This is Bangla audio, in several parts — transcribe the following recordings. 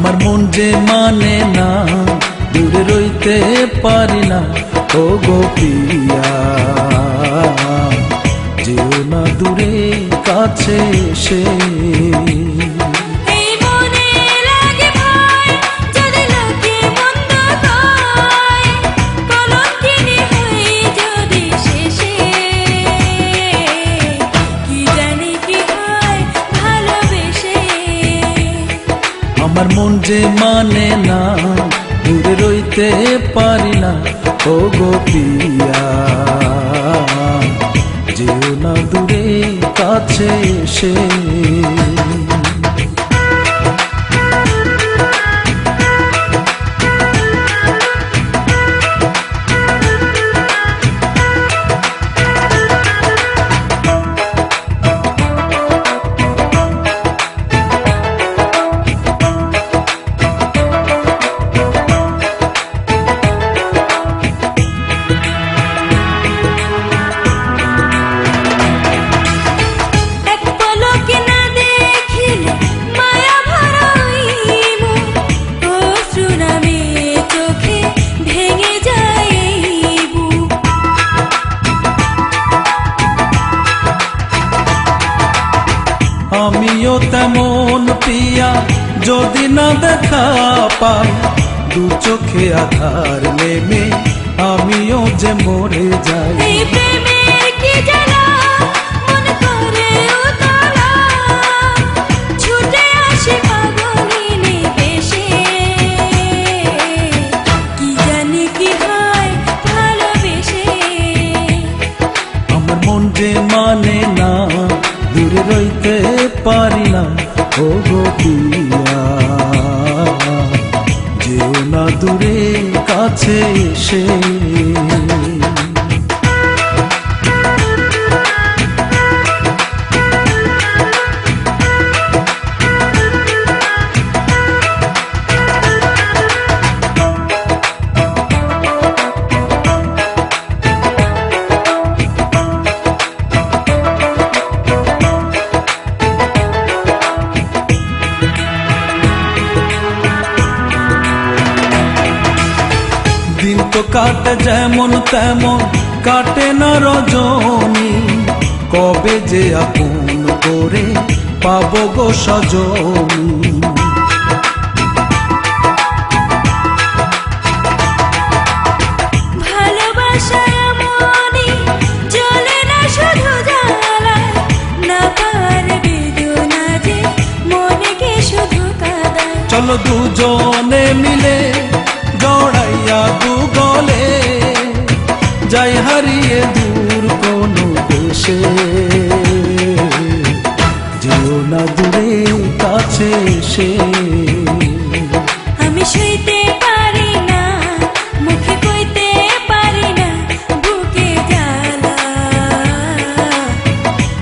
আমার মন যে মানে না, দূরে রইতে পারি না। ও গো প্রিয়া, যেও না দূরে, কাছে এসে। আমার মন যে মানে না, দূরে রইতে পারি না। ও গো প্রিয়া, যেও না দূরে, কাছে এসে। আমিও তেমন পিয়া, যদি না দেখা পাই, দু চোখে আধার নেমে আমিও যে মরে যাই। আমার মন যে মানে না, দূরে রইতে পারি না। ও গো প্রিয়া, যেও না দূরে, কাছে এসে। দিন তো কাটে যেমন তেমন, কাটে না রজনী। কবে যে আপন করে পাবো গো সজনী। চলো দুজনে মিলে জড়াইয়া দু গলে, যাই হারিয়ে দূর কোনো দেশে। যেও না দূরে, কাছে এসে। আমি সইতে পারি না, মুখে কইতে পারি না, বুকে জ্বালা।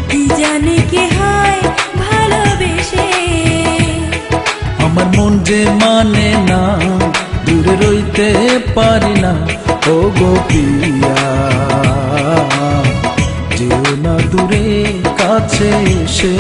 কি জানে কি হয় ভালোবেসে। আমার মন যে মানে না, দূরে রইতে পারি না। ও গো প্রিয়া, যেও না দূরে, কাছে এসে।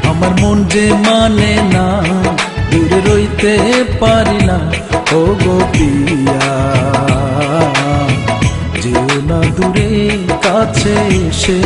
আমার মন যে মানে না, দূরে রইতে পারি না। ও গো প্রিয়া, যেও না দূরে, কাছে এসে।